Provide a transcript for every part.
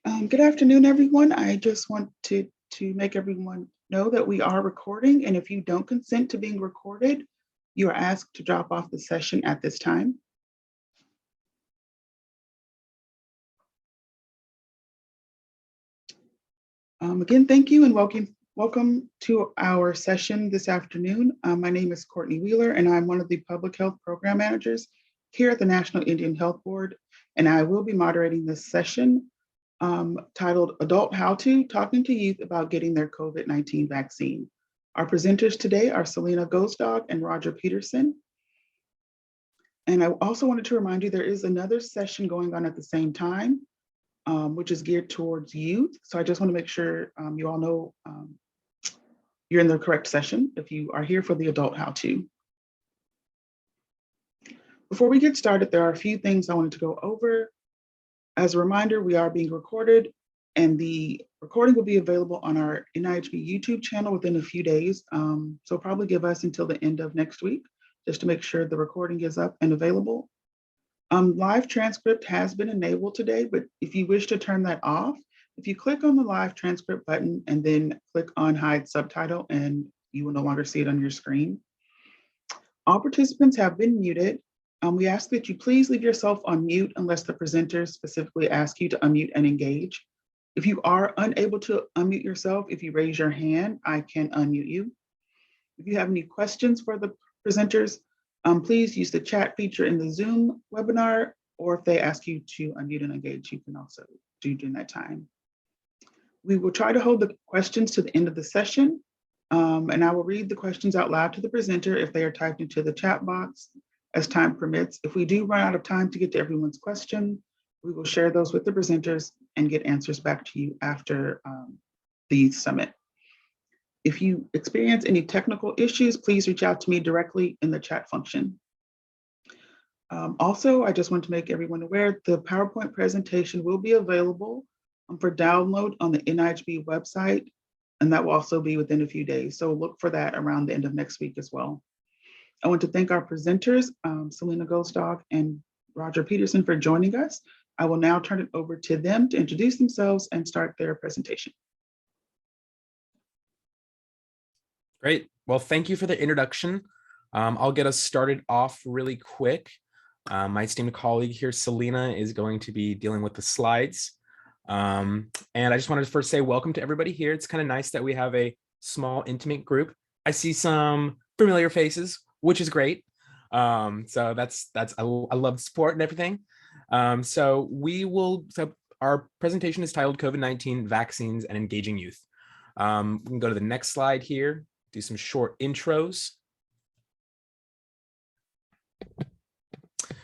Good afternoon, everyone. I just wanted to make everyone know that we are recording, and if you don't consent to being recorded, you are asked to drop off the session at this time. Again, thank you and welcome to our session this afternoon. My name is Courtney Wheeler, and I'm one of the Public Health Program Managers here at the National Indian Health Board, and I will be moderating this session titled Adult How To, Talking to Youth About Getting Their COVID-19 Vaccine. Our presenters today are Celena Ghostdog and Roger Peterson. And I also wanted to remind you there is another session going on at the same time, which is geared towards youth. So I just want to make sure you all know you're in the correct session if you are here for the Adult How To. Before we get started, there are a few things I wanted to go over. As a reminder, we are being recorded, and the recording will be available on our NIHB YouTube channel within a few days. So probably give us until the end of next week, just to make sure the recording is up and available. Live transcript has been enabled today, but if you wish to turn that off, if you click on the live transcript button and then click on hide subtitle, and you will no longer see it on your screen. All participants have been muted. We ask that you please leave yourself on mute unless the presenters specifically ask you to unmute and engage. If you are unable to unmute yourself, if you raise your hand, I can unmute you. If you have any questions for the presenters, please use the chat feature in the Zoom webinar, or if they ask you to unmute and engage, you can also do during that time. We will try to hold the questions to the end of the session, and I will read the questions out loud to the presenter if they are typed into the chat box as time permits. If we do run out of time to get to everyone's question, we will share those with the presenters and get answers back to you after the summit. If you experience any technical issues, please reach out to me directly in the chat function. Also, I just want to make everyone aware the PowerPoint presentation will be available for download on the NIHB website, and that will also be within a few days. So look for that around the end of next week as well. I want to thank our presenters, Celena Ghostdog and Roger Peterson, for joining us. I will now turn it over to them to introduce themselves and start their presentation. Great. Well, thank you for the introduction. I'll get us started off really quick. My esteemed colleague here, Celena, is going to be dealing with the slides. And I just wanted to first say welcome to everybody here. It's kind of nice that we have a small, intimate group. I see some familiar faces, which is great. So I love the support and everything. So our presentation is titled COVID-19 Vaccines and Engaging Youth. We can go to the next slide here, do some short intros.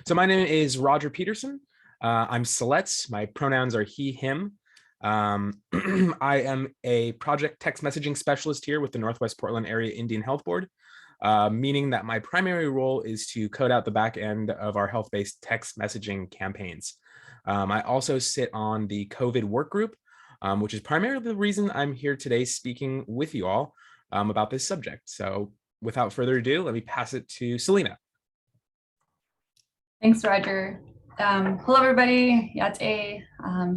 So my name is Roger Peterson. I'm Celets. My pronouns are he, him. I am a project text messaging specialist here with the Northwest Portland Area Indian Health Board. Meaning that my primary role is to code out the back end of our health-based text messaging campaigns. I also sit on the COVID work group, which is primarily the reason I'm here today speaking with you all about this subject. So without further ado, let me pass it to Celena. Thanks, Roger. Hello, everybody. Yate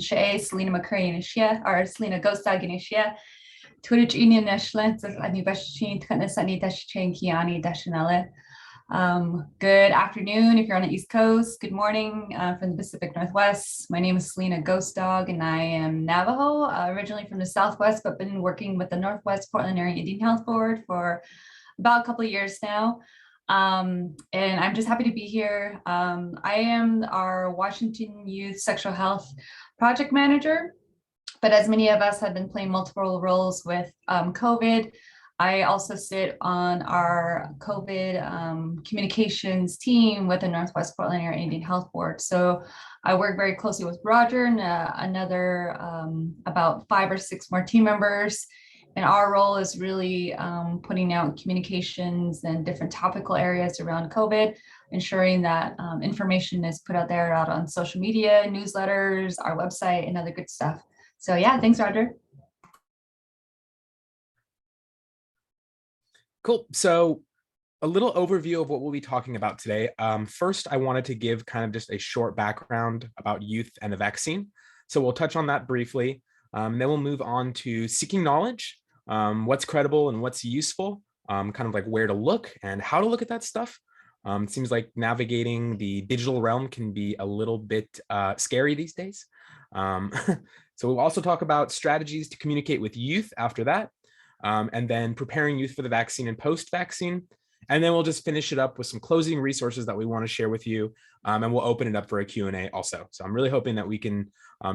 Shea Celena McCurry Inishia, or Celena Ghostdog Inishia. Twitch Indian National, good afternoon if you're on the East Coast. Good morning from the Pacific Northwest. My name is Celena Ghostdog, and I am Navajo, originally from the Southwest, but been working with the Northwest Portland Area Indian Health Board for about a couple of years now. And I'm just happy to be here. I am our Washington Youth Sexual Health Project Manager. But as many of us have been playing multiple roles with COVID, I also sit on our COVID communications team with the Northwest Portland Area Indian Health Board. So I work very closely with Roger and another about 5 or 6 more team members. And our role is really putting out communications and different topical areas around COVID, ensuring that information is put out there out on social media, newsletters, our website, and other good stuff. So yeah, thanks, Roger. Cool. So a little overview of what we'll be talking about today. First, I wanted to give kind of just a short background about youth and the vaccine. So we'll touch on that briefly. Then we'll move on to seeking knowledge, what's credible and what's useful, kind of like where to look and how to look at that stuff. It seems like navigating the digital realm can be a little bit scary these days. So we'll also talk about strategies to communicate with youth after that, and then preparing youth for the vaccine and post-vaccine. And then we'll just finish it up with some closing resources that we want to share with you, and we'll open it up for a Q&A also. So I'm really hoping that we can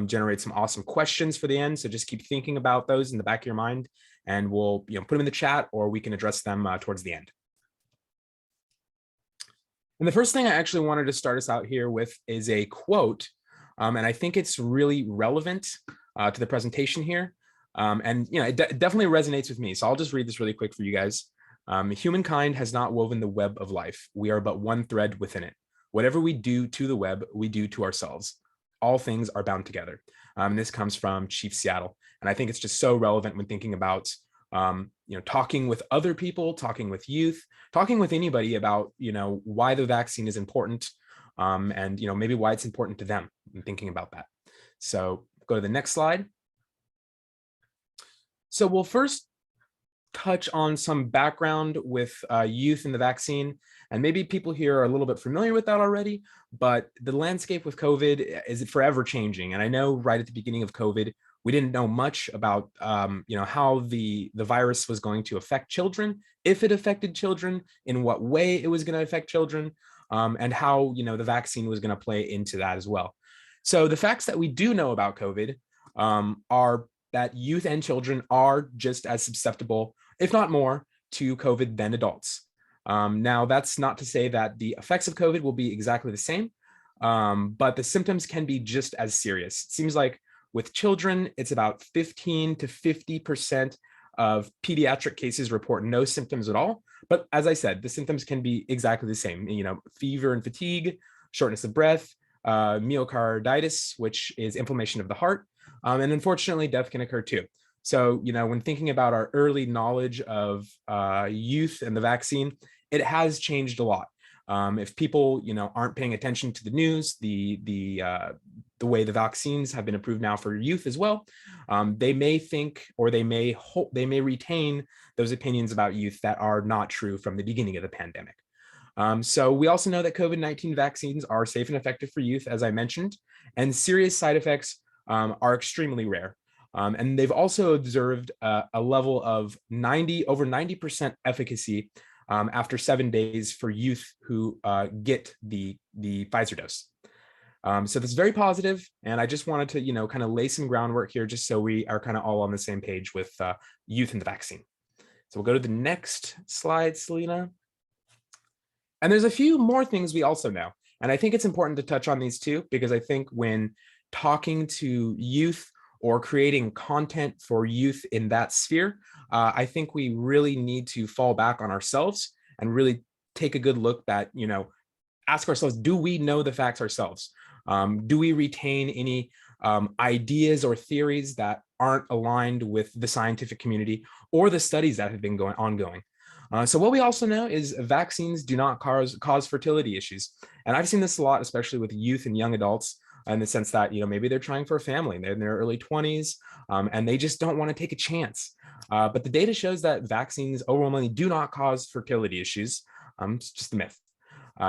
generate some awesome questions for the end. So just keep thinking about those in the back of your mind, and we'll put them in the chat, or we can address them towards the end. And the first thing I actually wanted to start us out here with is a quote, and I think it's really relevant to the presentation here. And it definitely resonates with me. So I'll just read this really quick for you guys. Humankind has not woven the web of life. We are but one thread within it. Whatever we do to the web, we do to ourselves. All things are bound together. And this comes from Chief Seattle. And I think it's just so relevant when thinking about talking with other people, talking with youth, talking with anybody about why the vaccine is important, and maybe why it's important to them, and thinking about that. So go to the next slide. So we'll first touch on some background with youth and the vaccine, and maybe people here are a little bit familiar with that already, but the landscape with COVID is forever changing. And I know right at the beginning of COVID, we didn't know much about how the virus was going to affect children, if it affected children, in what way it was going to affect children, and how the vaccine was going to play into that as well. So the facts that we do know about COVID are that youth and children are just as susceptible, if not more, to COVID than adults. Now, that's not to say that the effects of COVID will be exactly the same, but the symptoms can be just as serious. It seems like with children, it's about 15 to 50% of pediatric cases report no symptoms at all. But as I said, the symptoms can be exactly the same, fever and fatigue, shortness of breath, myocarditis, which is inflammation of the heart, and unfortunately, death can occur too. So, when thinking about our early knowledge of youth and the vaccine, it has changed a lot. If people, aren't paying attention to the news, the way the vaccines have been approved now for youth as well, they may think, or they may retain those opinions about youth that are not true from the beginning of the pandemic. So we also know that COVID-19 vaccines are safe and effective for youth, as I mentioned, and serious side effects are extremely rare. And they've also observed a level of over 90% efficacy after 7 days for youth who get the Pfizer dose. So that's very positive, and I just wanted to kind of lay some groundwork here just so we are kind of all on the same page with youth and the vaccine. So we'll go to the next slide, Celena. And there's a few more things we also know, and I think it's important to touch on these too, because I think when talking to youth or creating content for youth in that sphere, I think we really need to fall back on ourselves and really take a good look at, ask ourselves, do we know the facts ourselves? Do we retain any ideas or theories that aren't aligned with the scientific community or the studies that have been ongoing? So what we also know is vaccines do not cause fertility issues. And I've seen this a lot, especially with youth and young adults, in the sense that, maybe they're trying for a family, they're in their early 20s, and they just don't want to take a chance. But the data shows that vaccines overwhelmingly do not cause fertility issues. It's just a myth.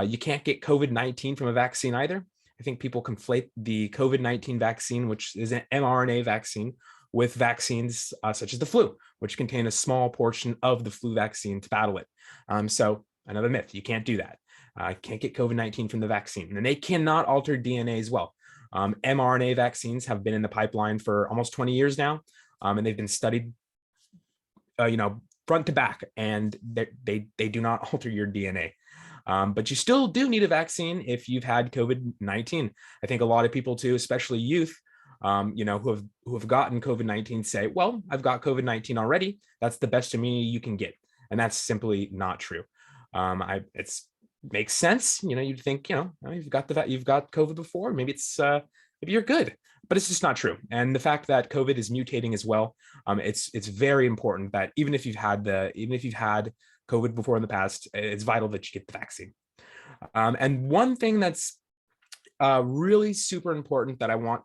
You can't get COVID-19 from a vaccine either. I think people conflate the COVID-19 vaccine, which is an mRNA vaccine, with vaccines such as the flu, which contain a small portion of the flu vaccine to battle it. So another myth, you can't do that. Can't get COVID-19 from the vaccine, and they cannot alter DNA as well. mRNA vaccines have been in the pipeline for almost 20 years now, and they've been studied, front to back, and they do not alter your DNA. But you still do need a vaccine if you've had COVID-19. I think a lot of people too, especially youth, who have gotten COVID-19 say, well, I've got COVID-19 already. That's the best immunity you can get. And that's simply not true. It's makes sense. You'd think, you've got COVID before, maybe maybe you're good, but it's just not true. And the fact that COVID is mutating as well, it's very important that even if you've had COVID before in the past, it's vital that you get the vaccine. And one thing that's really super important that I want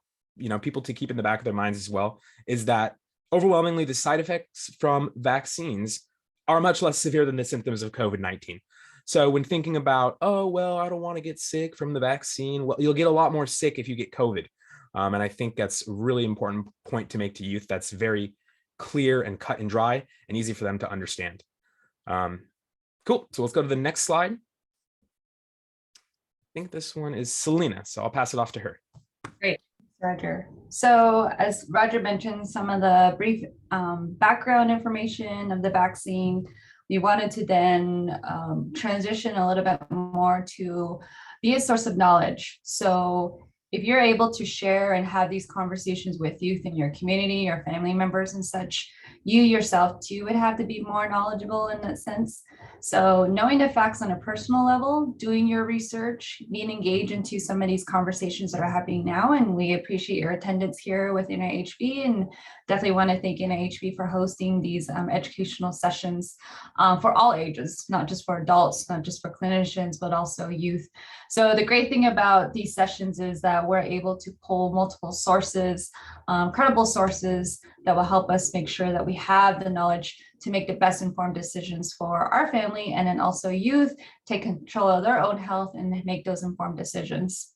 people to keep in the back of their minds as well is that overwhelmingly the side effects from vaccines are much less severe than the symptoms of COVID-19. So when thinking about, oh, well, I don't want to get sick from the vaccine, well, you'll get a lot more sick if you get COVID. And I think that's a really important point to make to youth. That's very clear and cut and dry and easy for them to understand. Cool. So let's go to the next slide. I think this one is Celena, so I'll pass it off to her. Great, Roger. So as Roger mentioned, some of the brief background information of the vaccine, we wanted to then transition a little bit more to be a source of knowledge. So if you're able to share and have these conversations with youth in your community or family members and such, you yourself too would have to be more knowledgeable in that sense. So knowing the facts on a personal level, doing your research, being engaged into some of these conversations that are happening now. And we appreciate your attendance here with NIHB and definitely want to thank NIHB for hosting these educational sessions for all ages, not just for adults, not just for clinicians, but also youth. So the great thing about these sessions is that we're able to pull multiple sources, credible sources that will help us make sure that we have the knowledge to make the best informed decisions for our family, and then also youth take control of their own health and make those informed decisions.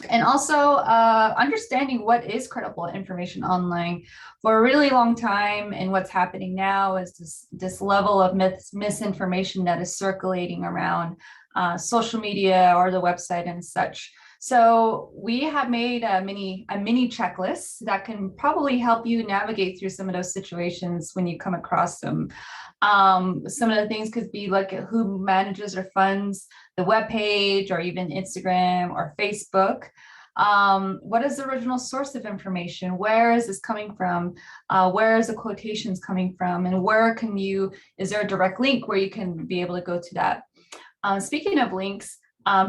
And also understanding what is credible information online. For a really long time, and what's happening now is this level of misinformation that is circulating around social media or the website and such. So we have made a mini checklist that can probably help you navigate through some of those situations when you come across them. Some of the things could be like who manages or funds the web page, or even Instagram or Facebook. What is the original source of information? Where is this coming from? Where is the quotations coming from? And where can you, is there a direct link where you can be able to go to that? Speaking of links,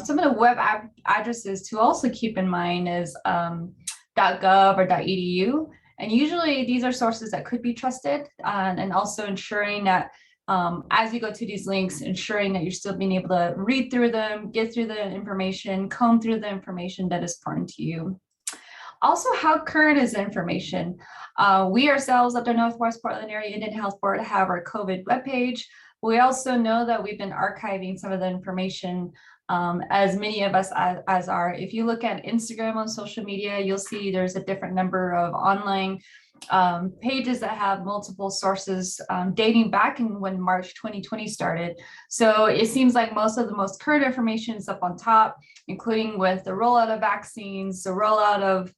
some of the web addresses to also keep in mind is .gov or .edu. And usually these are sources that could be trusted, and also ensuring that as you go to these links, ensuring that you're still being able to read through them, get through the information, comb through the information that is important to you. Also, how current is the information? We ourselves at the Northwest Portland Area Indian Health Board have our COVID webpage. We also know that we've been archiving some of the information, as many of us as are. If you look at Instagram on social media, you'll see there's a different number of online pages that have multiple sources dating back in when March 2020 started. So it seems like most of the most current information is up on top, including with the rollout of vaccines, the rollout of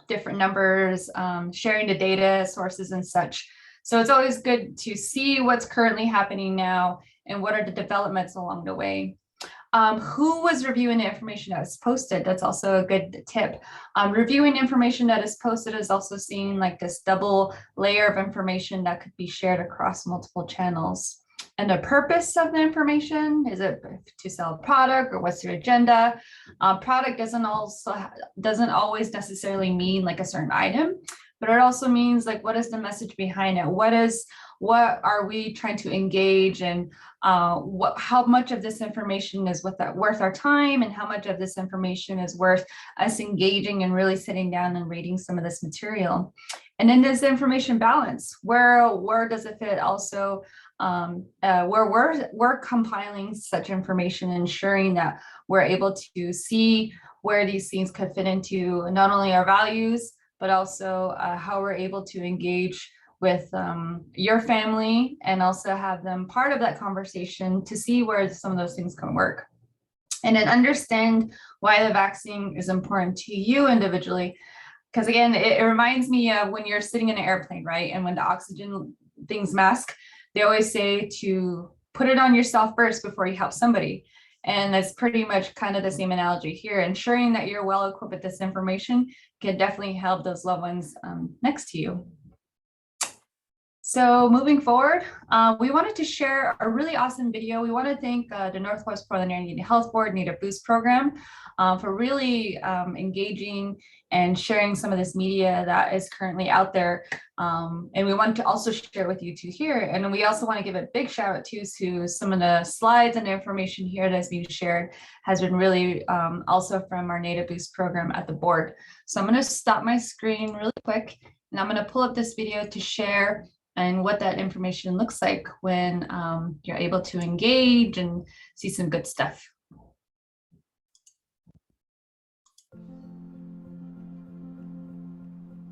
different numbers, sharing the data sources and such. So it's always good to see what's currently happening now and what are the developments along the way. Who was reviewing the information that was posted? That's also a good tip. Reviewing information that is posted is also seeing like this double layer of information that could be shared across multiple channels. And the purpose of the information, is it to sell a product, or what's your agenda? Product doesn't always necessarily mean like a certain item, but it also means like, what is the message behind it? What are we trying to engage in? How much of this information is worth our time, and how much of this information is worth us engaging and really sitting down and reading some of this material? And then there's the information balance. Where does it fit also? Where we're compiling such information, ensuring that we're able to see where these things could fit into not only our values, but also how we're able to engage with your family and also have them part of that conversation to see where some of those things can work. And then understand why the vaccine is important to you individually. Because again, it reminds me of when you're sitting in an airplane, right? And when the oxygen things mask, they always say to put it on yourself first before you help somebody. And that's pretty much kind of the same analogy here. Ensuring that you're well equipped with this information can definitely help those loved ones next to you. So moving forward, we wanted to share a really awesome video. We want to thank the Northwest Portland Area Indian Health Board Native Boost Program for really engaging and sharing some of this media that is currently out there. And we wanted to also share with you too here. And then we also want to give a big shout out to some of the slides and information here that's being shared has been really also from our Native Boost program at the board. So I'm going to stop my screen really quick and I'm going to pull up this video to share and what that information looks like when you're able to engage and see some good stuff.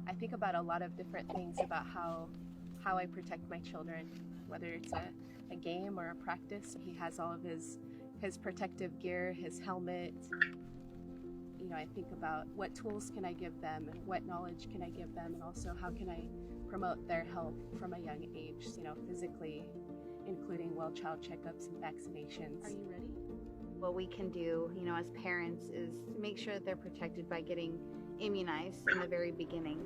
I think about a lot of different things about how I protect my children, whether it's a game or a practice. He has all of his protective gear, his helmet. You know, I think about what tools can I give them and what knowledge can I give them, and also how can I promote their health from a young age, you know, physically, including well child checkups and vaccinations. Are you ready? What we can do, you know, as parents is to make sure that they're protected by getting immunized in the very beginning,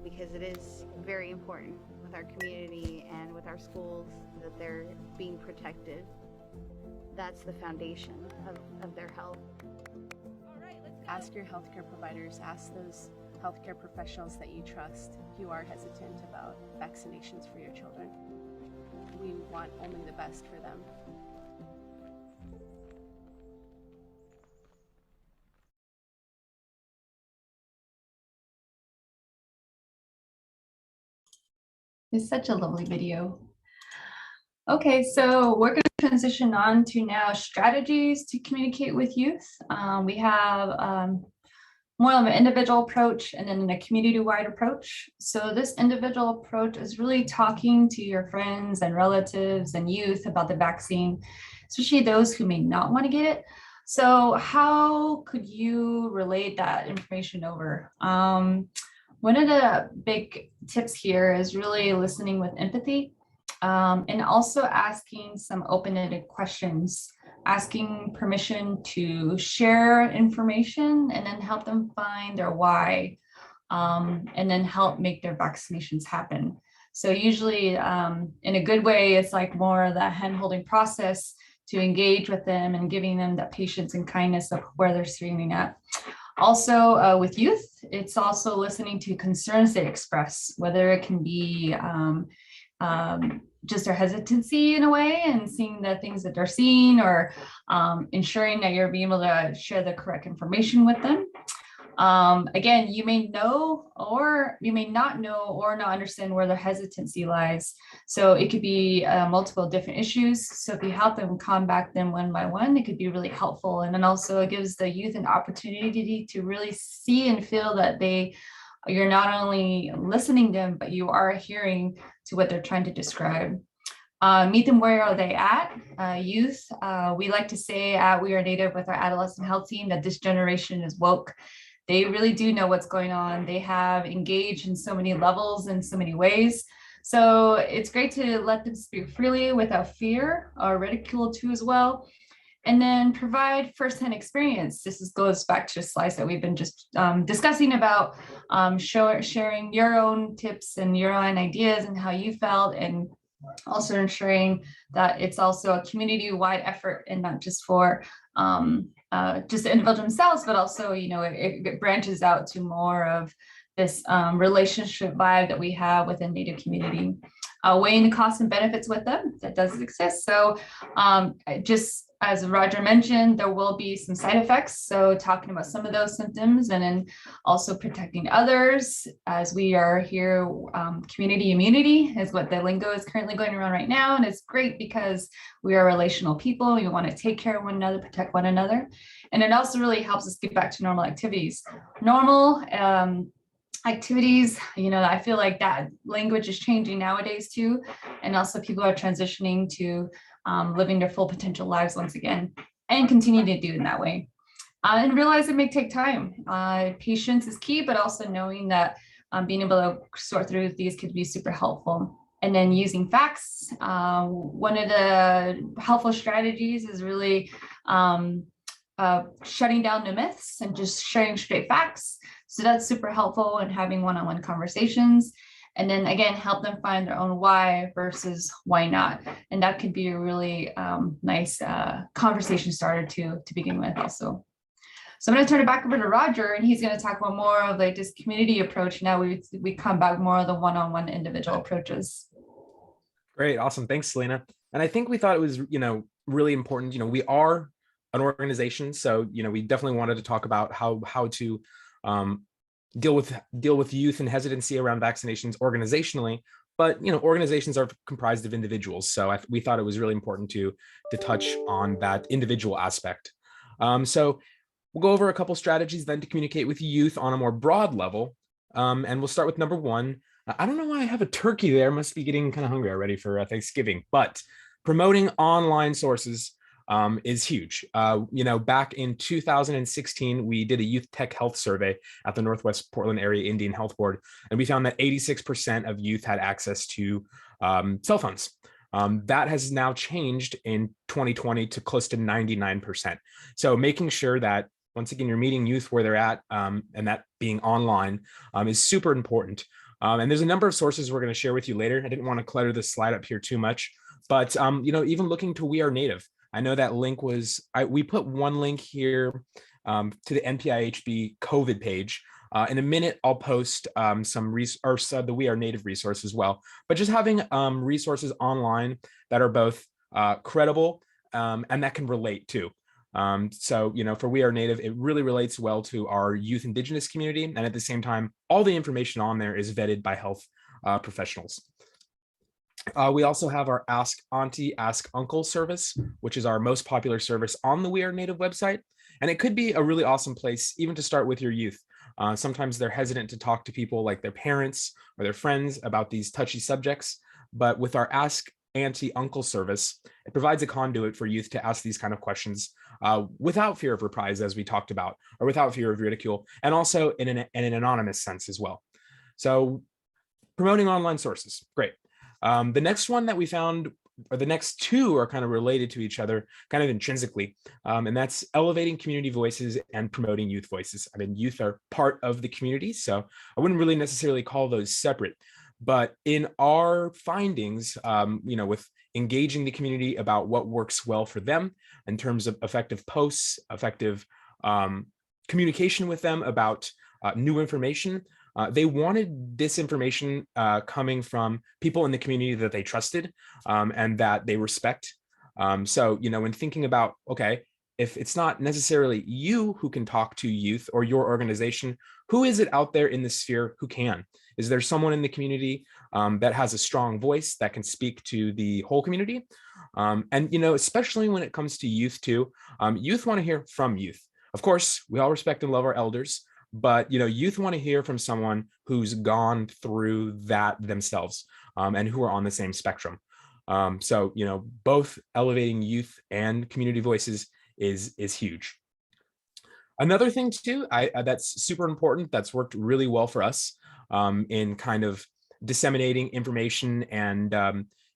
because it is very important with our community and with our schools that they're being protected. That's the foundation of their health. All right, let's go. Ask your healthcare providers, ask those healthcare professionals that you trust if you are hesitant about vaccinations for your children. We want only the best for them. It's such a lovely video. Okay, so we're going to transition on to now strategies to communicate with youth. We have more of an individual approach and then a community-wide approach. So this individual approach is really talking to your friends and relatives and youth about the vaccine, especially those who may not want to get it. So how could you relate that information over? One of the big tips here is really listening with empathy, and also asking some open-ended questions, asking permission to share information and then help them find their why, and then help make their vaccinations happen. So usually in a good way, it's like more of that hand-holding process to engage with them and giving them that patience and kindness of where they're streaming at. Also with youth, it's also listening to concerns they express, whether it can be just their hesitancy in a way and seeing the things that they're seeing, or ensuring that you're being able to share the correct information with them. Again, you may know or you may not know or not understand where their hesitancy lies. So it could be multiple different issues. So if you help them combat them one by one, it could be really helpful. And then also it gives the youth an opportunity to really see and feel that you're not only listening to them, but you are hearing to what they're trying to describe. Meet them where are they at, youth. We like to say at WeRNative with our adolescent health team that this generation is woke. They really do know what's going on. They have engaged in so many levels in so many ways. So it's great to let them speak freely without fear or ridicule too as well. And then provide firsthand experience. This goes back to the slides that we've been just discussing about sharing your own tips and your own ideas and how you felt, and also ensuring that it's also a community-wide effort and not just for just the individual themselves, but also, you know, it branches out to more of this relationship vibe that we have within Native community. Weighing the costs and benefits with them, that does exist. So just as Roger mentioned, there will be some side effects. So talking about some of those symptoms and then also protecting others as we are here. Community immunity is what the lingo is currently going around right now. And it's great because we are relational people. We want to take care of one another, protect one another. And it also really helps us get back to normal activities. Normal activities, you know, I feel like that language is changing nowadays too. And also people are transitioning to living their full potential lives once again, and continue to do it in that way. And realize it may take time. Patience is key, but also knowing that being able to sort through these could be super helpful. And then using facts. One of the helpful strategies is really shutting down the myths and just sharing straight facts. So that's super helpful in having one-on-one conversations. and then again, help them find their own why versus why not. And that could be a really nice conversation starter to begin with also. So I'm going to turn it back over to Roger, and he's going to talk about more of like this community approach. Now we come back more of the one-on-one individual approaches. Great. Awesome. Thanks, Celena. And I think we thought it was, really important. We are an organization, so, we definitely wanted to talk about how to deal with youth and hesitancy around vaccinations organizationally. But, organizations are comprised of individuals. So we thought it was really important to touch on that individual aspect. So we'll go over a couple strategies then to communicate with youth on a more broad level. And we'll start with number one. I don't know why I have a turkey there. Must be getting kind of hungry already for Thanksgiving. But promoting online sources is huge. Back in 2016, we did a youth tech health survey at the Northwest Portland Area Indian Health Board, and we found that 86% of youth had access to cell phones. That has now changed in 2020 to close to 99%. So making sure that, once again, you're meeting youth where they're at, and that being online is super important. And there's a number of sources we're going to share with you later. I didn't want to clutter this slide up here too much, but even looking to WeRNative, I know that link we put one link here to the NPIHB COVID page. In a minute, I'll post the WeRNative resource as well. But just having resources online that are both credible and that can relate too. So, for WeRNative, it really relates well to our youth Indigenous community. And at the same time, all the information on there is vetted by health professionals. We also have our Ask Auntie, Ask Uncle service, which is our most popular service on the WeRNative website. And it could be a really awesome place even to start with your youth. Sometimes they're hesitant to talk to people like their parents or their friends about these touchy subjects. But with our Ask Auntie Uncle service, it provides a conduit for youth to ask these kind of questions without fear of reprise, as we talked about, or without fear of ridicule, and also in an anonymous sense as well. So promoting online sources, great. The next one that we found, or the next two, are kind of related to each other, kind of intrinsically, and that's elevating community voices and promoting youth voices. I mean, youth are part of the community, so I wouldn't really necessarily call those separate. But in our findings, with engaging the community about what works well for them in terms of effective posts, effective communication with them about new information, they wanted this information coming from people in the community that they trusted and that they respect. So, when thinking about, okay, if it's not necessarily you who can talk to youth or your organization, who is it out there in the sphere who can? Is there someone in the community that has a strong voice that can speak to the whole community? And, especially when it comes to youth too, youth want to hear from youth. Of course, we all respect and love our elders, but, youth want to hear from someone who's gone through that themselves and who are on the same spectrum. So, both elevating youth and community voices is huge. Another thing too, that's super important, that's worked really well for us in kind of disseminating information and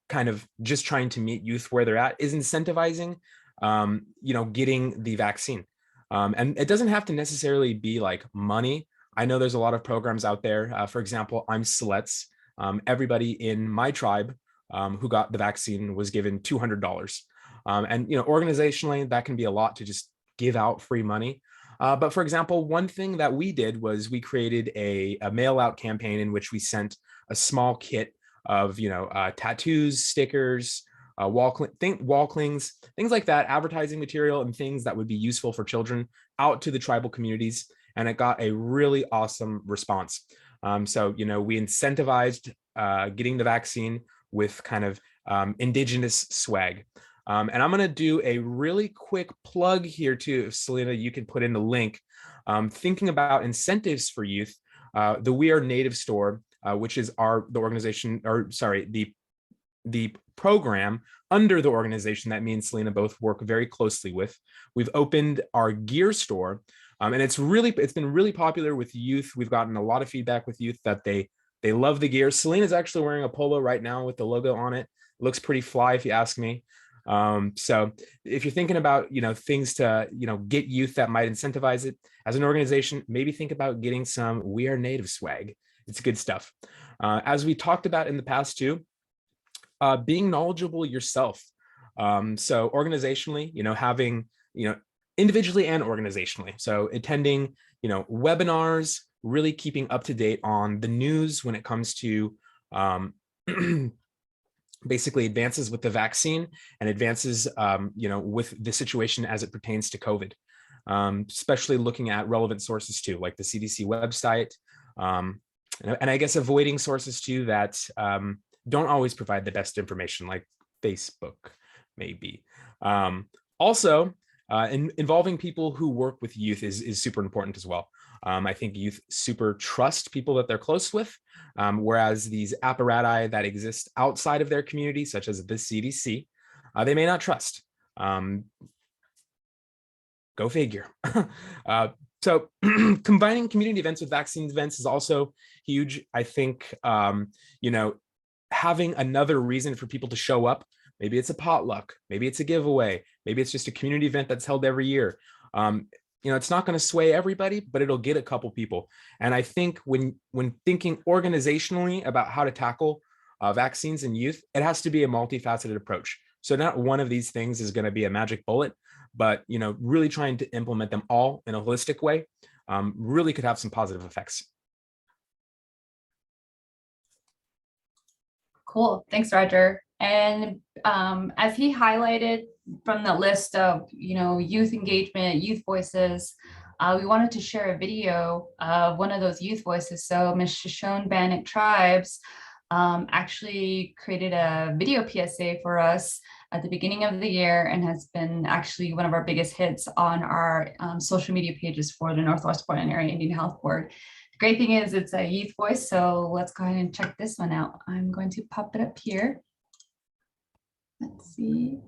kind of just trying to meet youth where they're at, is incentivizing, getting the vaccine. And it doesn't have to necessarily be like money. I know there's a lot of programs out there. For example, I'm Siletz. Everybody in my tribe who got the vaccine was given $200. And, organizationally, that can be a lot to just give out free money. But for example, one thing that we did was we created a mail out campaign in which we sent a small kit of, tattoos, stickers, wall clings, things like that, advertising material and things that would be useful for children out to the tribal communities. And it got a really awesome response. So, we incentivized getting the vaccine with kind of indigenous swag. And I'm going to do a really quick plug here too. If Celena, you can put in the link. Thinking about incentives for youth, the WeRNative store, which is the program under the organization that me and Celena both work very closely with. We've opened our gear store, and it's been really popular with youth. We've gotten a lot of feedback with youth that they love the gear. Selena's actually wearing a polo right now with the logo on it. It looks pretty fly if you ask me. So if you're thinking about, things to, get youth that might incentivize it as an organization, maybe think about getting some WeRNative swag. It's good stuff. As we talked about in the past too, being knowledgeable yourself. So organizationally, having, individually and organizationally. So attending, webinars, really keeping up to date on the news when it comes to basically advances with the vaccine and advances, with the situation as it pertains to COVID, especially looking at relevant sources too, like the CDC website, and I guess avoiding sources too that don't always provide the best information, like Facebook, maybe. Also, involving people who work with youth is super important as well. I think youth super trust people that they're close with, whereas these apparati that exist outside of their community, such as the CDC, they may not trust. Go figure. So combining community events with vaccine events is also huge. I think, having another reason for people to show up. Maybe it's a potluck, maybe it's a giveaway, maybe it's just a community event that's held every year. It's not going to sway everybody, but it'll get a couple people. And I think when thinking organizationally about how to tackle vaccines in youth, it has to be a multifaceted approach. So not one of these things is going to be a magic bullet, but really trying to implement them all in a holistic way really could have some positive effects. Cool, thanks, Roger. And as he highlighted from the list of, youth engagement, youth voices, we wanted to share a video of one of those youth voices. So Ms. Shoshone Bannock Tribes actually created a video PSA for us at the beginning of the year and has been actually one of our biggest hits on our social media pages for the Northwest Portland Area Indian Health Board. The great thing is it's a youth voice, so let's go ahead and check this one out. I'm going to pop it up here. Let's see.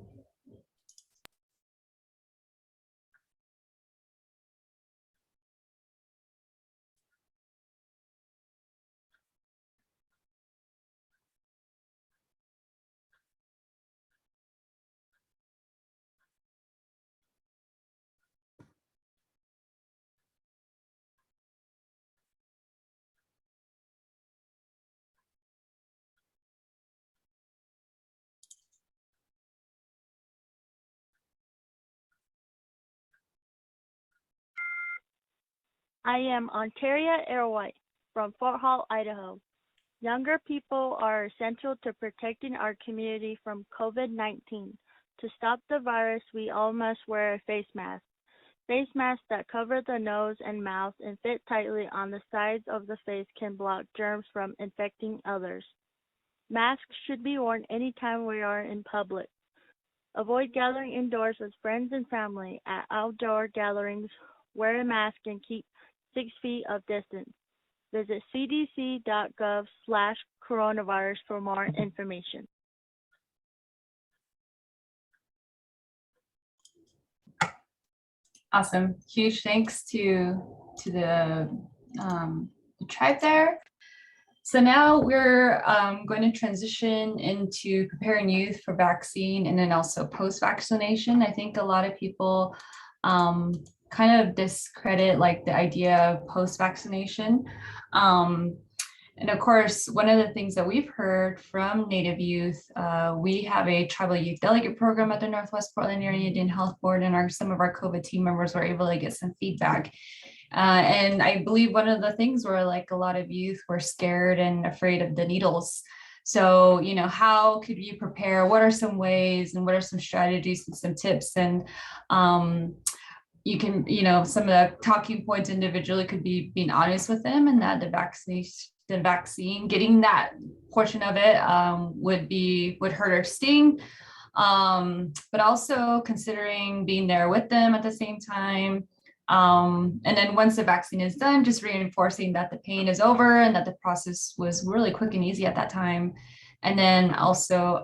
I am Ontaria Airwhite from Fort Hall, Idaho. Younger people are essential to protecting our community from COVID-19. To stop the virus, we all must wear a face mask. Face masks that cover the nose and mouth and fit tightly on the sides of the face can block germs from infecting others. Masks should be worn anytime we are in public. Avoid gathering indoors with friends and family. At outdoor gatherings, wear a mask and keep 6 feet of distance. Visit cdc.gov/coronavirus for more information. Awesome. Huge thanks to the tribe there. So now we're going to transition into preparing youth for vaccine and then also post-vaccination. I think a lot of people kind of discredit like the idea of post-vaccination. And of course, one of the things that we've heard from Native youth, we have a tribal youth delegate program at the Northwest Portland Area Indian Health Board, and some of our COVID team members were able to get some feedback. And I believe one of the things were like a lot of youth were scared and afraid of the needles. So, how could you prepare? What are some ways and what are some strategies and some tips? And you can, some of the talking points individually could be being honest with them, and that the vaccine, getting that portion of it would hurt or sting. But also considering being there with them at the same time. And then once the vaccine is done, just reinforcing that the pain is over and that the process was really quick and easy at that time. And then also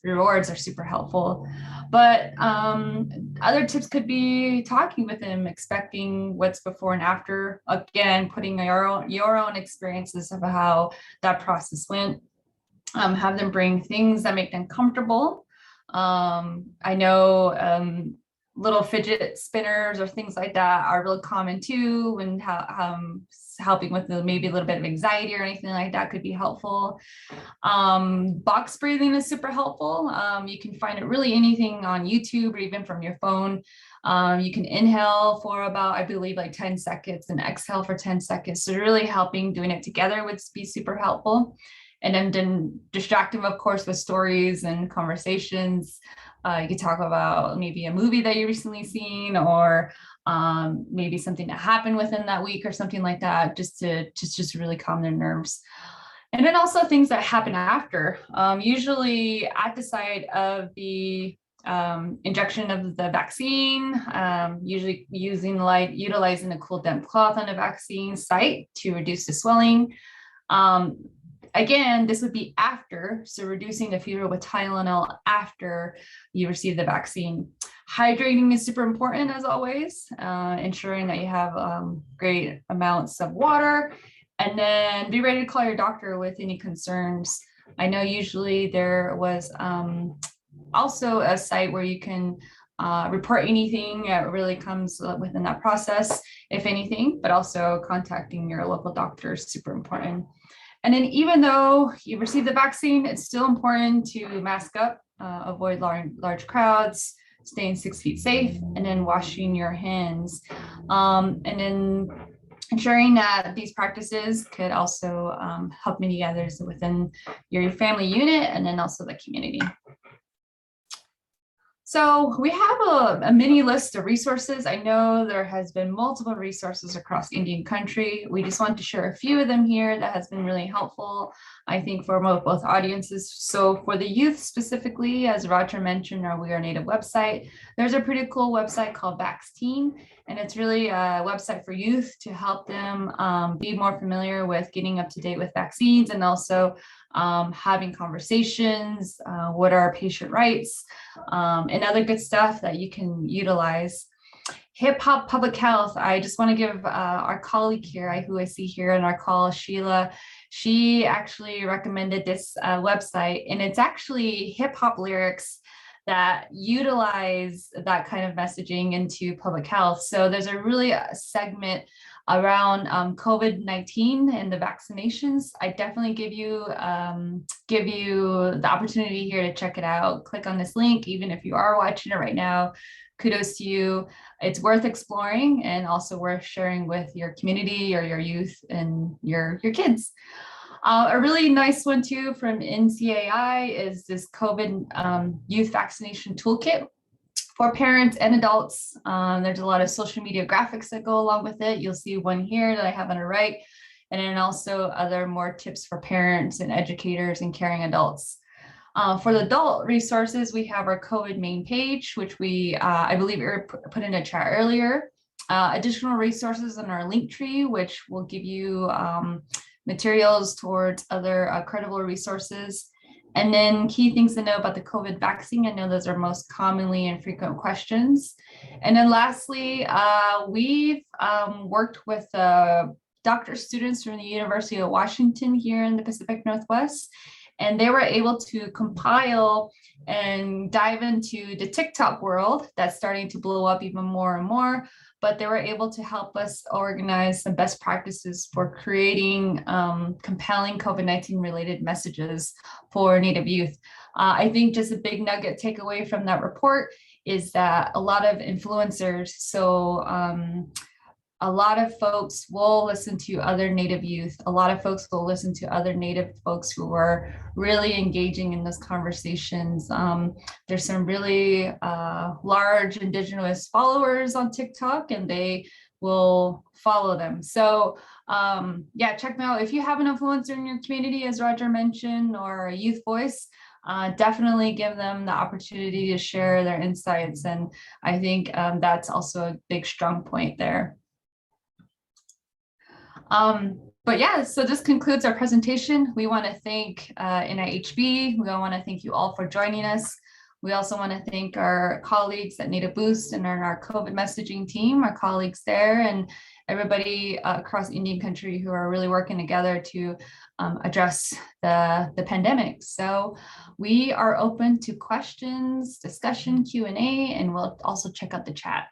rewards are super helpful. But other tips could be talking with them, expecting what's before and after. Again, putting your own experiences of how that process went. Have them bring things that make them comfortable. I know little fidget spinners or things like that are really common too, and helping with maybe a little bit of anxiety or anything like that could be helpful. Box breathing is super helpful. You can find it really anything on YouTube or even from your phone. You can inhale for about, I believe, like 10 seconds and exhale for 10 seconds. So really helping doing it together would be super helpful. And then distract them, of course, with stories and conversations. You could talk about maybe a movie that you recently seen, or maybe something that happened within that week or something like that, just to just really calm their nerves. And then also things that happen after, usually at the site of the injection of the vaccine, usually utilizing a cool damp cloth on the vaccine site to reduce the swelling. Again, this would be after, so reducing the fever with Tylenol after you receive the vaccine. Hydrating is super important as always, ensuring that you have great amounts of water, and then be ready to call your doctor with any concerns. I know usually there was also a site where you can report anything that really comes within that process, if anything, but also contacting your local doctor is super important. And then even though you receive the vaccine, it's still important to mask up, avoid large crowds, staying 6 feet safe, and then washing your hands. And then ensuring that these practices could also help many others within your family unit and then also the community. So we have a mini list of resources. I know there has been multiple resources across Indian country. We just want to share a few of them here that has been really helpful, I think, for both audiences. So for the youth specifically, as Roger mentioned, our WeRNative website, there's a pretty cool website called Vaxteen, and it's really a website for youth to help them be more familiar with getting up to date with vaccines, and also having conversations, what are patient rights, and other good stuff that you can utilize. Hip Hop Public Health, I just want to give our colleague here, who I see here in our call, Sheila, she actually recommended this website, and it's actually hip hop lyrics that utilize that kind of messaging into public health. So there's a really segment around COVID-19 and the vaccinations. I definitely give you the opportunity here to check it out. Click on this link, even if you are watching it right now. Kudos to you. It's worth exploring and also worth sharing with your community or your youth and your kids. A really nice one too from NCAI is this COVID youth vaccination toolkit for parents and adults. There's a lot of social media graphics that go along with it. You'll see one here that I have on the right, and then also other more tips for parents and educators and caring adults. For the adult resources, we have our COVID main page, which we, I believe, put in a chat earlier. Additional resources on our link tree, which will give you materials towards other credible resources. And then key things to know about the COVID vaccine. I know those are most commonly and frequent questions. And then lastly, we've worked with students from the University of Washington here in the Pacific Northwest, and they were able to compile and dive into the TikTok world that's starting to blow up even more and more, but they were able to help us organize some best practices for creating compelling COVID-19 related messages for Native youth. I think just a big nugget takeaway from that report is that a lot of influencers, so a lot of folks will listen to other Native youth. A lot of folks will listen to other Native folks who are really engaging in those conversations. There's some really large Indigenous followers on TikTok, and they will follow them. So yeah, check them out. If you have an influencer in your community, as Roger mentioned, or a youth voice, definitely give them the opportunity to share their insights. And I think that's also a big strong point there. But yeah, so this concludes our presentation. We want to thank NIHB. We want to thank you all for joining us. We also want to thank our colleagues at Native Boost and our COVID messaging team, our colleagues there, and everybody across Indian country who are really working together to address the pandemic. So we are open to questions, discussion, Q&A, and we'll also check out the chat.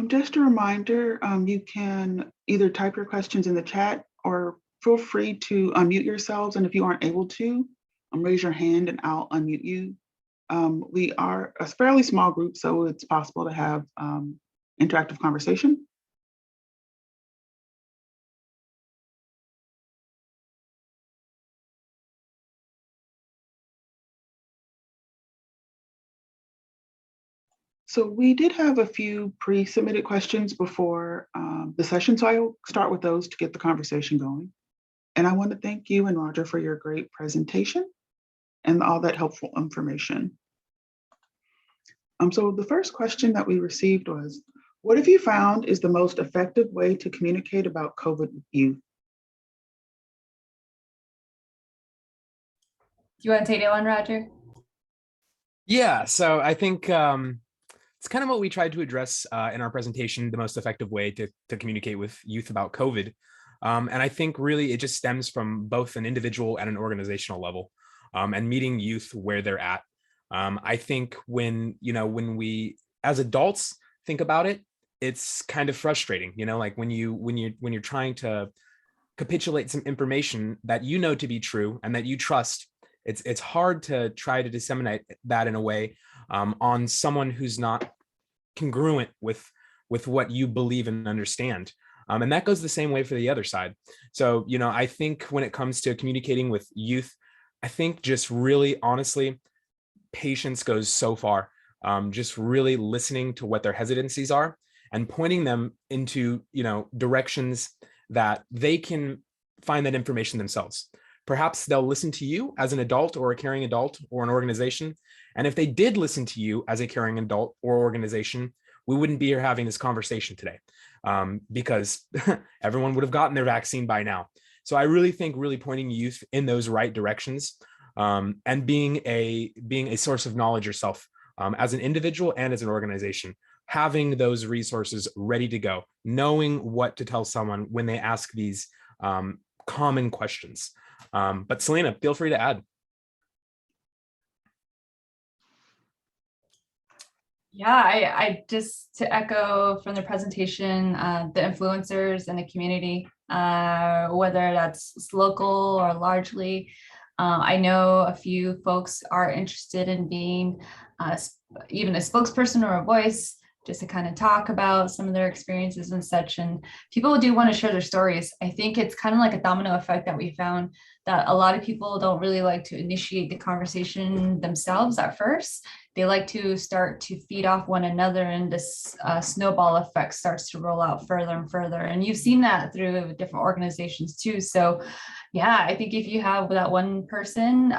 Just a reminder, you can either type your questions in the chat or feel free to unmute yourselves. And if you aren't able to, raise your hand and I'll unmute you. We are a fairly small group, so it's possible to have interactive conversation. So we did have a few pre-submitted questions before the session, so I'll start with those to get the conversation going. And I want to thank you and Roger for your great presentation and all that helpful information. So the first question that we received was, what have you found is the most effective way to communicate about COVID with youth? Do you want to take that one, Roger? Yeah, so I think it's kind of what we tried to address in our presentation, the most effective way to communicate with youth about COVID. And I think really it just stems from both an individual and an organizational level, and meeting youth where they're at. I think when we as adults think about it, it's kind of frustrating, like when you're trying to capitulate some information that you know to be true and that you trust. It's hard to try to disseminate that in a way on someone who's not congruent with what you believe and understand. And that goes the same way for the other side. So, I think when it comes to communicating with youth, I think just really honestly, patience goes so far. Just really listening to what their hesitancies are and pointing them into, directions that they can find that information themselves. Perhaps they'll listen to you as an adult or a caring adult or an organization. And if they did listen to you as a caring adult or organization, we wouldn't be here having this conversation today, because everyone would have gotten their vaccine by now. So I really think really pointing youth in those right directions, and being a source of knowledge yourself, as an individual and as an organization, having those resources ready to go, knowing what to tell someone when they ask these common questions. But Celena, feel free to add. Yeah, I just to echo from the presentation, the influencers in the community, whether that's local or largely. I know a few folks are interested in being even a spokesperson or a voice, just to kind of talk about some of their experiences and such. And people do want to share their stories. I think it's kind of like a domino effect that we found, that a lot of people don't really like to initiate the conversation themselves at first. They like to start to feed off one another, and this snowball effect starts to roll out further and further. And you've seen that through different organizations too. So yeah, I think if you have that one person,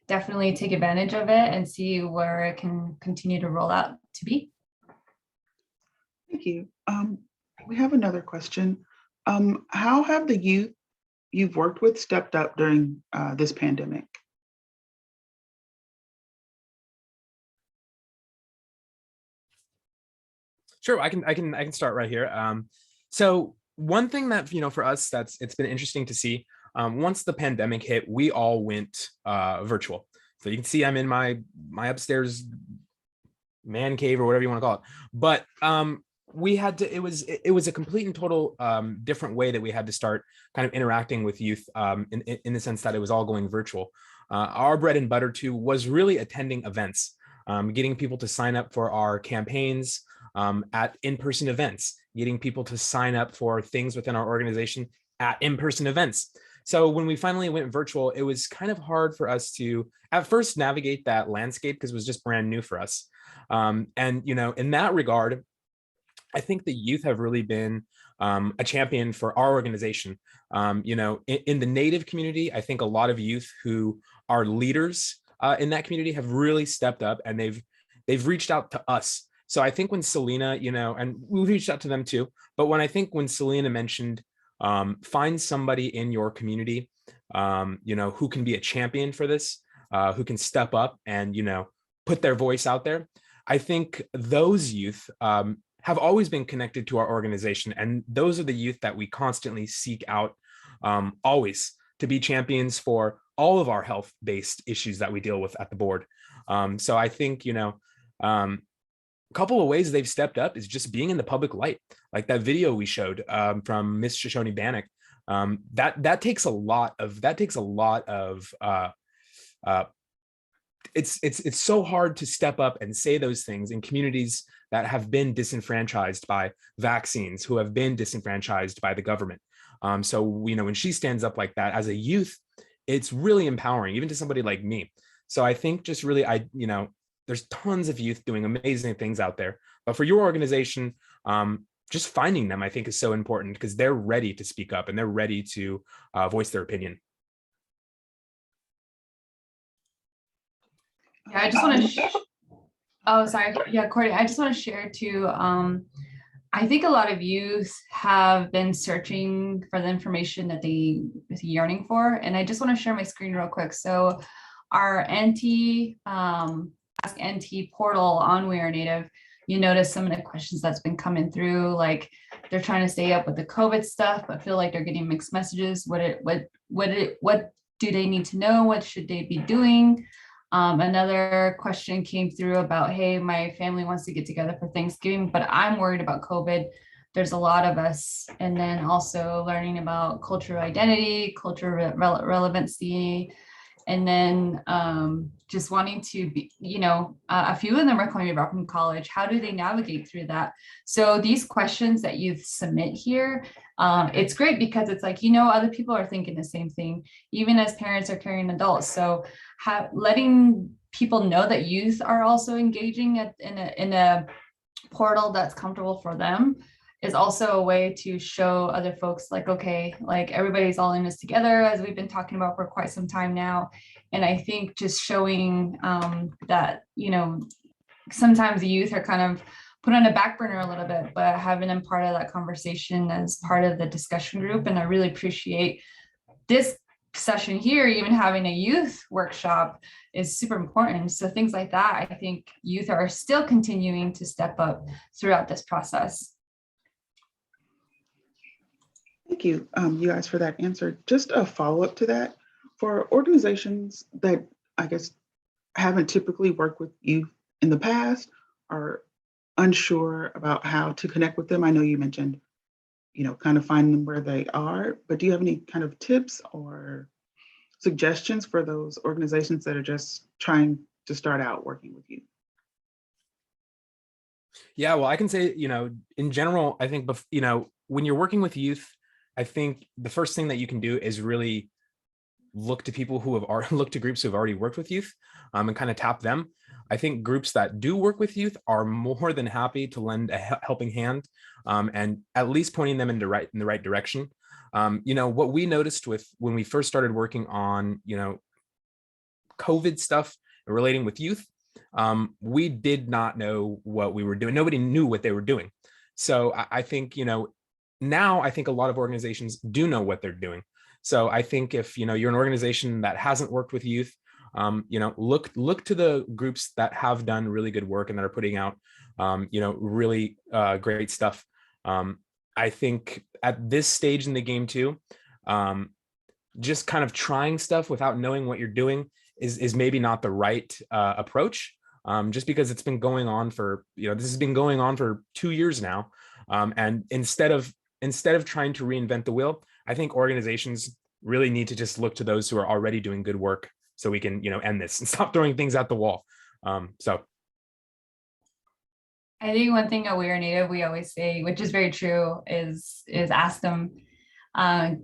definitely take advantage of it and see where it can continue to roll out to be. Thank you. We have another question. How have the youth you've worked with stepped up during this pandemic? Sure, I can start right here. So one thing that for us it's been interesting to see. Once the pandemic hit, we all went virtual. So you can see I'm in my upstairs man cave or whatever you want to call it. But we had to. It was a complete and total different way that we had to start kind of interacting with youth, in the sense that it was all going virtual. Our bread and butter too was really attending events, getting people to sign up for our campaigns. At in-person events, getting people to sign up for things within our organization at in-person events. So when we finally went virtual, it was kind of hard for us to at first navigate that landscape because it was just brand new for us. And in that regard, I think the youth have really been a champion for our organization. In the Native community, I think a lot of youth who are leaders in that community have really stepped up, and they've reached out to us. So I think when Celena, and we reached out to them too, but when Celena mentioned, find somebody in your community who can be a champion for this, who can step up and, put their voice out there. I think those youth have always been connected to our organization. And those are the youth that we constantly seek out always to be champions for all of our health-based issues that we deal with at the board. So I think, a couple of ways they've stepped up is just being in the public light, like that video we showed from Miss Shoshone Bannock. That takes a lot of it's so hard to step up and say those things in communities that have been disenfranchised by vaccines, who have been disenfranchised by the government. So when she stands up like that as a youth, it's really empowering, even to somebody like me. So I think just really, there's tons of youth doing amazing things out there, but for your organization, just finding them, I think, is so important because they're ready to speak up and they're ready to voice their opinion. Yeah, I just want to. Oh, sorry. Yeah, Cordy, I just want to share too. I think a lot of youth have been searching for the information that they are yearning for, and I just want to share my screen real quick. So, our Ask NT portal on WeRNative, you notice some of the questions that's been coming through, like they're trying to stay up with the COVID stuff, but feel like they're getting mixed messages. What do they need to know? What should they be doing? Another question came through about, hey, my family wants to get together for Thanksgiving, but I'm worried about COVID. There's a lot of us. And then also learning about cultural identity, cultural relevancy, and then just wanting to be, a few of them are coming back from college. How do they navigate through that? So these questions that you submit here, it's great because it's like, other people are thinking the same thing, even as parents are carrying adults. So letting people know that youth are also engaging in a portal that's comfortable for them is also a way to show other folks like, okay, like everybody's all in this together, as we've been talking about for quite some time now. And I think just showing that, sometimes the youth are kind of put on a back burner a little bit, but having them part of that conversation as part of the discussion group. And I really appreciate this session here, even having a youth workshop is super important. So things like that, I think youth are still continuing to step up throughout this process. Thank you, you guys, for that answer. Just a follow-up to that, for organizations that I guess haven't typically worked with youth in the past, are unsure about how to connect with them. I know you mentioned, kind of finding them where they are, but do you have any kind of tips or suggestions for those organizations that are just trying to start out working with youth? Yeah, well, I can say, in general, I think, when you're working with youth, I think the first thing that you can do is really look to people who have already looked to groups who have already worked with youth and kind of tap them. I think groups that do work with youth are more than happy to lend a helping hand and at least pointing them in the right direction. What we noticed when we first started working on, COVID stuff relating with youth, we did not know what we were doing. Nobody knew what they were doing. So I think, now I think a lot of organizations do know what they're doing. So I think if, you're an organization that hasn't worked with youth, look to the groups that have done really good work and that are putting out, really great stuff. I think at this stage in the game too, just kind of trying stuff without knowing what you're doing is maybe not the right approach. Just because it's been going on for, this has been going on for 2 years now. And instead of trying to reinvent the wheel, I think organizations really need to just look to those who are already doing good work so we can, end this and stop throwing things at the wall. So I think one thing at WeRNative we always say, which is very true, is ask them,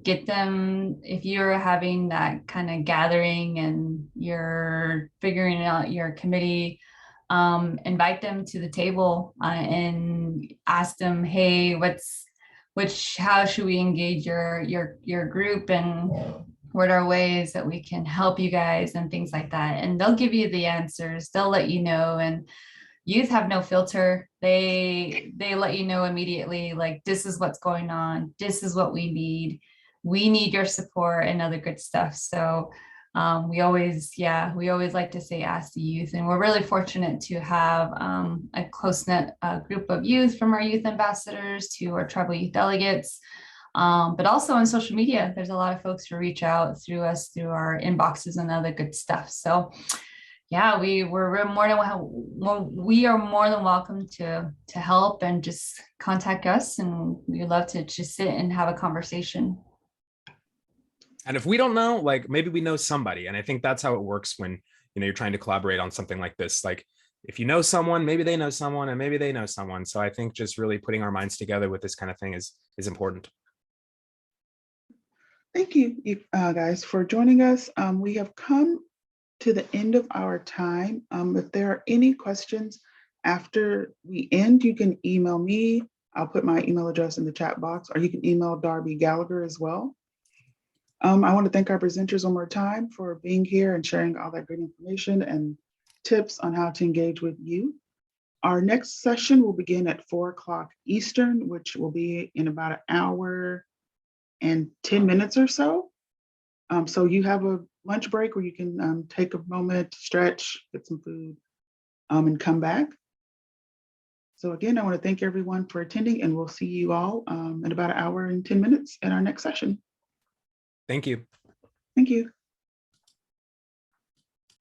get them, if you're having that kind of gathering and you're figuring out your committee, invite them to the table and ask them, hey, how should we engage your group, and what are ways that we can help you guys and things like that. And they'll give you the answers, they'll let you know. And youth have no filter. They let you know immediately, like, this is what's going on, this is what we need. we need your support and other good stuff. So we always like to say ask the youth, and we're really fortunate to have a close-knit group of youth, from our youth ambassadors to our tribal youth delegates, but also on social media. There's a lot of folks who reach out through us, through our inboxes and other good stuff. So yeah, we're more than welcome to help, and just contact us, and we'd love to just sit and have a conversation. And if we don't know, like, maybe we know somebody. And I think that's how it works when, you're trying to collaborate on something like this. Like, if you know someone, maybe they know someone, and maybe they know someone. So I think just really putting our minds together with this kind of thing is important. Thank you, guys, for joining us. We have come to the end of our time. If there are any questions after we end, you can email me. I'll put my email address in the chat box, or you can email Darby Gallagher as well. I want to thank our presenters one more time for being here and sharing all that great information and tips on how to engage with you. Our next session will begin at 4 o'clock Eastern, which will be in about an hour and 10 minutes or so. So you have a lunch break where you can take a moment, stretch, get some food, and come back. So again, I want to thank everyone for attending, and we'll see you all in about an hour and 10 minutes in our next session. Thank you. Thank you.